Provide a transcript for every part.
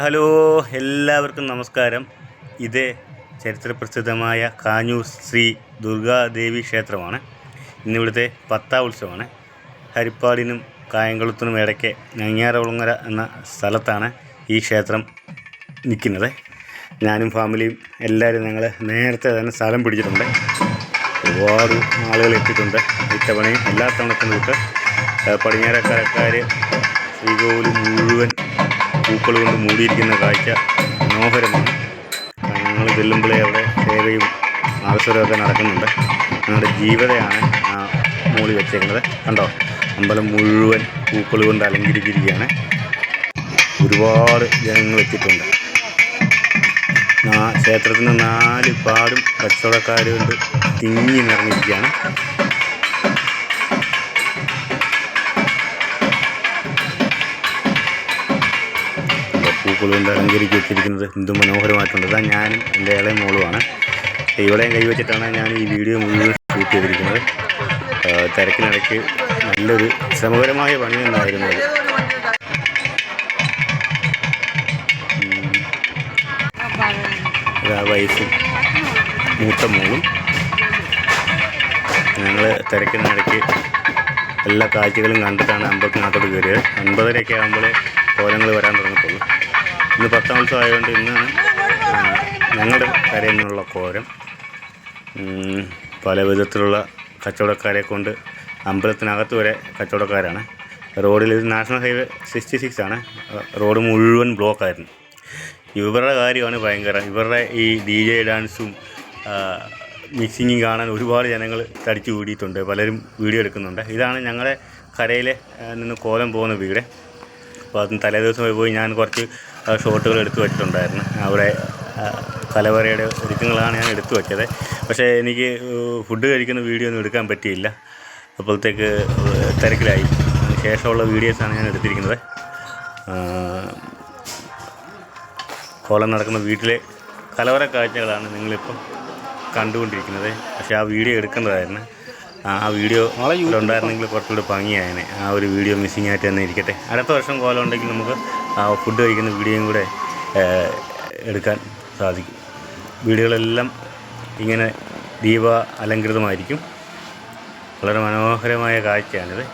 Hello എല്ലാവർക്കും നമസ്കാരം. ഇത് ചരിത്രപ്രസിദ്ധമായ കാഞ്ഞൂർ ശ്രീ ദുർഗാദേവി ക്ഷേത്രമാണ്. ഇന്നിവിടുത്തെ 10ാം ഉത്സവമാണ്. ഹരിപ്പാടിനും കായംകുളത്തിനും ഇടയ്ക്ക് നങ്ങ്യാർകുളങ്ങര എന്ന സ്ഥലത്താണ് ഈ ക്ഷേത്രം നിൽക്കുന്നത്. ഞാനും ഫാമിലിയും എല്ലാവരും ഞങ്ങൾ നേരത്തെ തന്നെ സ്ഥലം പിടിച്ചിട്ടുണ്ട്. ഒരുപാട് ആളുകൾ എത്തിയിട്ടുണ്ട്. ഇത്തവണയും എല്ലാ തവണത്തിനും തൊട്ട് പടിഞ്ഞാറക്കരക്കാർ ശ്രീകോവിൽ മുഴുവൻ പൂക്കൾ കൊണ്ട് മൂടിയിരിക്കുന്ന കാഴ്ച മനോഹരമാണ്. ഞങ്ങൾ ചെല്ലുമ്പോഴേ അവിടെ സേവയും ആവശ്യമൊക്കെ നടക്കുന്നുണ്ട്. ഞങ്ങളുടെ ജീവിതയാണ് ആ മൂളി വെച്ചേക്കുന്നത്. കണ്ടോ, അമ്പലം മുഴുവൻ പൂക്കൾ കൊണ്ട് അലങ്കരിച്ചിരിക്കുകയാണ്. ഒരുപാട് ജനങ്ങൾ എത്തിയിട്ടുണ്ട്. ക്ഷേത്രത്തിന് 4 പാടും കച്ചവടക്കാർ കൊണ്ട് തിങ്ങി നിറഞ്ഞിരിക്കുകയാണ്. പൂക്കൾ കൊണ്ട് അലങ്കരിച്ച് വെച്ചിരിക്കുന്നത് എന്ത് മനോഹരമായിട്ടുണ്ട്. ഇതാ ഞാനും എൻ്റെ ഇളയ മോളുമാണ്. ഇവിടെയും കൈവച്ചിട്ടാണ് ഞാൻ ഈ വീഡിയോ മുഴുവൻ ഷൂട്ട് ചെയ്തിരിക്കുന്നത്. തിരക്കിനിടയ്ക്ക് നല്ലൊരു ശ്രമകരമായ പണി തന്നെയായിരുന്നു അത്. വയസ്സും മൂത്ത മോളും ഞങ്ങൾ തിരക്കിനിടയ്ക്ക് എല്ലാ കാഴ്ചകളും കണ്ടിട്ടാണ് അമ്പലത്തിനകത്തോട്ട് കയറിയത്. 9:30 ആകുമ്പോൾ കോലങ്ങൾ വരാൻ തുടങ്ങത്തുള്ളൂ. ഇന്ന് 10ാം ഉത്സവം ആയതുകൊണ്ട് ഇന്നാണ് ഞങ്ങളുടെ കരയിൽ നിന്നുള്ള കോലം. പല വിധത്തിലുള്ള കച്ചവടക്കാരെ കൊണ്ട് അമ്പലത്തിനകത്ത് വരെ കച്ചവടക്കാരാണ്. റോഡിൽ ഇത് നാഷണൽ ഹൈവേ 66 ആണ്. റോഡ് മുഴുവൻ ബ്ലോക്കായിരുന്നു. ഇവരുടെ കാര്യമാണ് ഭയങ്കര. ഇവരുടെ ഈ DJ ഡാൻസും മിക്സിങ്ങും കാണാൻ ഒരുപാട് ജനങ്ങൾ തടിച്ചു കൂടിയിട്ടുണ്ട്. പലരും വീഡിയോ എടുക്കുന്നുണ്ട്. ഇതാണ് ഞങ്ങളുടെ കരയിൽ നിന്ന് കോലം പോകുന്ന വീട്. അപ്പോൾ അതിന് തലേദിവസം പോയി ഞാൻ കുറച്ച് ഷോട്ടുകൾ എടുത്തു വെച്ചിട്ടുണ്ടായിരുന്നു. അവിടെ കലവറയുടെ ഒരുക്കങ്ങളാണ് ഞാൻ എടുത്തു വെച്ചത്. പക്ഷേ എനിക്ക് ഫുഡ് കഴിക്കുന്ന വീഡിയോ ഒന്നും എടുക്കാൻ പറ്റിയില്ല. അപ്പോഴത്തേക്ക് തിരക്കിലായി. ശേഷമുള്ള വീഡിയോസാണ് ഞാൻ എടുത്തിരിക്കുന്നത്. കോലം നടക്കുന്ന വീട്ടിലെ കലവറ കാഴ്ചകളാണ് നിങ്ങളിപ്പം കണ്ടുകൊണ്ടിരിക്കുന്നത്. പക്ഷേ ആ വീഡിയോ എടുക്കേണ്ടതായിരുന്നു. ആ വീഡിയോ ഉണ്ടായിരുന്നെങ്കിൽ കുറച്ചുകൂടി ഭംഗിയായേനെ. ആ ഒരു വീഡിയോ മിസ്സിങ് ആയിട്ട് തന്നെ ഇരിക്കട്ടെ. അടുത്ത വർഷം കോലം ഉണ്ടെങ്കിൽ നമുക്ക് ആ ഫുഡ് കഴിക്കുന്ന വീഡിയോയും കൂടെ എടുക്കാൻ സാധിക്കും. വീഡിയോകളെല്ലാം ഇങ്ങനെ ദീപ അലങ്കൃതമായിരിക്കും. വളരെ മനോഹരമായ കാഴ്ചയാണിത്.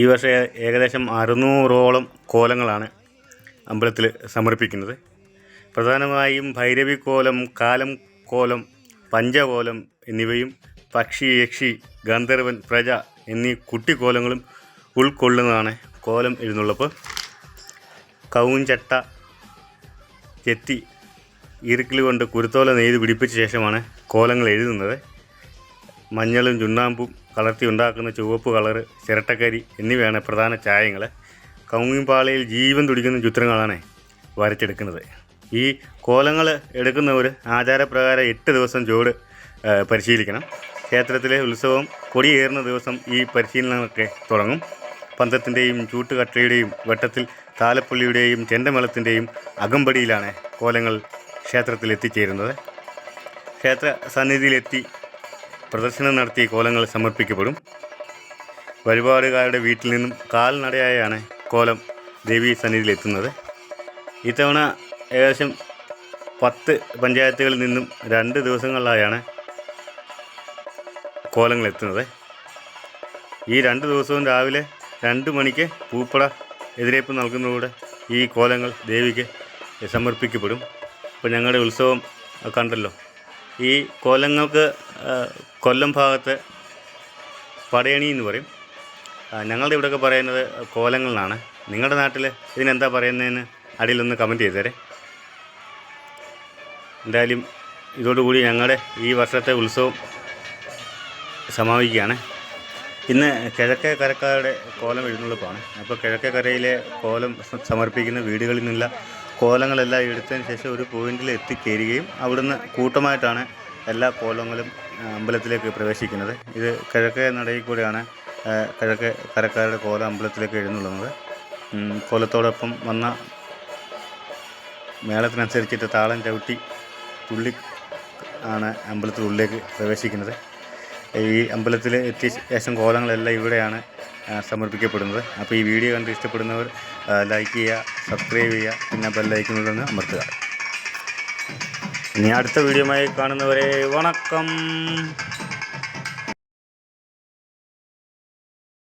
ഈ വർഷം ഏകദേശം 600ഓളം കോലങ്ങളാണ് അമ്പലത്തിൽ സമർപ്പിക്കുന്നത്. പ്രധാനമായും ഭൈരവി കോലം, കാലം കോലം, പഞ്ചകോലം എന്നിവയും പക്ഷി, യക്ഷി, ഗന്ധർവൻ, പ്രജ എന്നീ കുട്ടിക്കോലങ്ങളും ഉൾക്കൊള്ളുന്നതാണ് കോലം എഴുന്നള്ളിപ്പ്. കവുഞ്ചട്ട ചെത്തി ഈർക്കിൽ കൊണ്ട് കുരുത്തോല നെയ്ത് പിടിപ്പിച്ച ശേഷമാണ് കോലങ്ങൾ എഴുതുന്നത്. മഞ്ഞളും ചുണ്ണാമ്പും കലർത്തി ഉണ്ടാക്കുന്ന ചുവപ്പ് കളറ്, ചിരട്ടക്കരി എന്നിവയാണ് പ്രധാന ചായങ്ങൾ. കവുങ്ങിൻപാളയിൽ ജീവൻ തുടിക്കുന്ന ചിത്രങ്ങളാണ് വരച്ചെടുക്കുന്നത്. ഈ കോലങ്ങൾ എടുക്കുന്നവർ ആചാരപ്രകാരം 8 ദിവസം ചുവട് പരിശീലിക്കണം. ക്ഷേത്രത്തിലെ ഉത്സവം കൊടിയേറുന്ന ദിവസം ഈ പരിശീലനങ്ങളൊക്കെ തുടങ്ങും. പന്തത്തിൻ്റെയും ചൂട്ടുകട്ടയുടെയും വെട്ടത്തിൽ താലപ്പള്ളിയുടെയും ചെണ്ടമേളത്തിൻ്റെയും അകമ്പടിയിലാണ് കോലങ്ങൾ ക്ഷേത്രത്തിൽ എത്തിച്ചേരുന്നത്. ക്ഷേത്ര സന്നിധിയിലെത്തി പ്രദർശനം നടത്തി കോലങ്ങൾ സമർപ്പിക്കപ്പെടും. വഴിപാടുകാരുടെ വീട്ടിൽ നിന്നും കാൽനടയായാണ് കോലം ദേവീ സന്നിധിയിലെത്തുന്നത്. ഇത്തവണ ഏകദേശം 10 പഞ്ചായത്തുകളിൽ നിന്നും 2 ദിവസങ്ങളിലായാണ് കോലങ്ങൾ എത്തുന്നത്. ഈ 2 ദിവസവും രാവിലെ 2 മണിക്ക് പൂപ്പട എതിരേൽപ്പ് നൽകുന്നതോടെ ഈ കോലങ്ങൾ ദേവിക്ക് സമർപ്പിക്കപ്പെടും. ഇപ്പോൾ ഞങ്ങളുടെ ഉത്സവം കണ്ടല്ലോ. ഈ കോലങ്ങൾക്ക് കൊല്ലം ഭാഗത്ത് പടയണി എന്ന് പറയും. ഞങ്ങളുടെ ഇവിടെയൊക്കെ പറയുന്നത് കോലങ്ങളാണ്. നിങ്ങളുടെ നാട്ടിൽ ഇതിനെന്താ പറയുന്നതെന്ന് അടിയിലൊന്ന് കമൻറ്റ് ചെയ്തേരെ. എന്തായാലും ഇതോടുകൂടി ഞങ്ങളുടെ ഈ വർഷത്തെ ഉത്സവം സമാപിക്കുകയാണ്. ഇന്ന് കിഴക്കേ കരക്കാരുടെ കോലം എഴുന്നള്ളിപ്പാണ്. അപ്പോൾ കിഴക്കേ കരയിലെ കോലം സമർപ്പിക്കുന്ന വീടുകളിൽ നിന്നുള്ള കോലങ്ങളെല്ലാം എടുത്തതിന് ശേഷം ഒരു പോയിന്റിൽ എത്തിച്ചേരുകയും അവിടുന്ന് കൂട്ടമായിട്ടാണ് എല്ലാ കോലങ്ങളും അമ്പലത്തിലേക്ക് പ്രവേശിക്കുന്നത്. ഇത് കിഴക്കേ നടയിൽ കൂടെയാണ് കിഴക്കേ കരക്കാരുടെ കോലം അമ്പലത്തിലേക്ക് എഴുന്നള്ളുന്നത്. കോലത്തോടൊപ്പം വന്ന മേളത്തിനനുസരിച്ചിട്ട് താളം ചവിട്ടി തുള്ളി ആണ് അമ്പലത്തിനുള്ളിലേക്ക് പ്രവേശിക്കുന്നത്. ഈ അമ്പലത്തിൽ എത്തിയ ശേഷം കോലങ്ങളെല്ലാം ഇവിടെയാണ് സമർപ്പിക്കപ്പെടുന്നത്. അപ്പോൾ ഈ വീഡിയോ കണ്ട് ഇഷ്ടപ്പെടുന്നവർ ലൈക്ക് ചെയ്യുക, സബ്സ്ക്രൈബ് ചെയ്യുക, പിന്നെ ബെല്ലൈക്കണിലൊന്ന് അമർത്തുക. ഇനി അടുത്ത വീഡിയോയുമായി കാണുന്നവരെ വണക്കം.